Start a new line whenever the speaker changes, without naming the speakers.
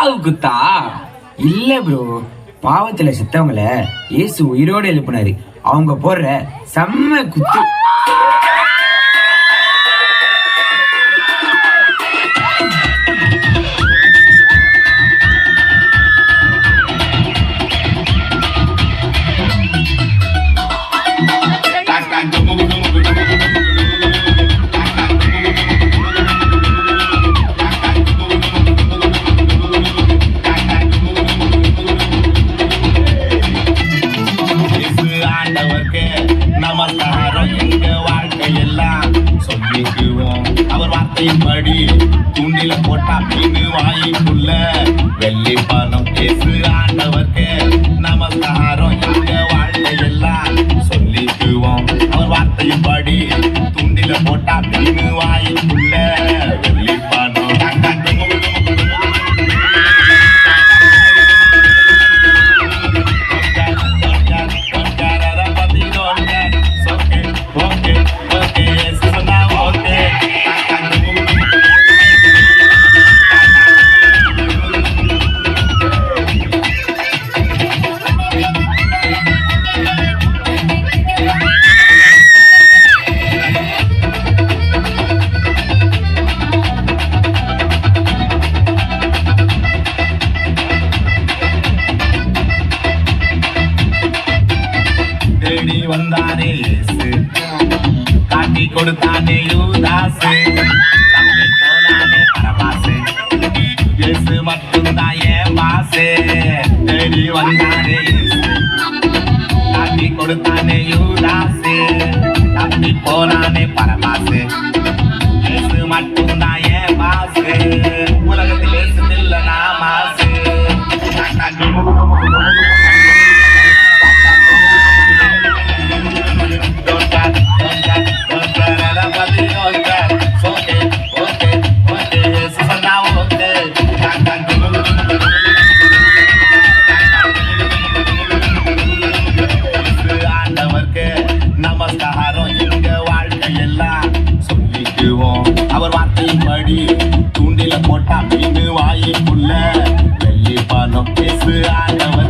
சாவு குத்தா இல்ல ப்ரோ, பாவத்துல செத்தவங்கள இயேசு உயிரோடு எழுப்பினாரு. அவங்க போடுற செம்ம குத்து.
நமஸ்காரம் எங்க வாழ்க்கையெல்லாம் சொல்லிக்குவோம். அவர் வார்த்தையின்படி தூண்டில போட்டா மீன் வாய்க்குள்ள வெள்ளி பணம். இயேசு ஆண்டவர்க்கு நமஸ்காரம் எங்க வாழ்க்கையெல்லாம் சொல்லிக்குவோம். அவர் வார்த்தையின்படி தூண்டில போட்டா மீன் வாய்க்குள்ள வெள்ளி பணம். தேடி வந்தானே இயேசு, காட்டி கொடுத்தானே யூதாசு, தம்பி போனானே பரபாசு, இயேசு மட்டும்தான் என் பாசு. தேடி வந்தானே இயேசு, காட்டி கொடுத்தானே யூதாசு, தம்பி போனானே பரபாசு, இயேசு மட்டும்தான் என் பாசு. உலகத்தில் இயேசு இல்ல நான் மாசு. நமஸ்காரம் எங்க வாழ்க்கையெல்லாம் சொல்லிக்குவோம். அவர் வார்த்தையின்படி தூண்டில போட்டா மீன் வாய்க்குள்ள வெள்ளி பணம். இயேசு ஆண்டவர்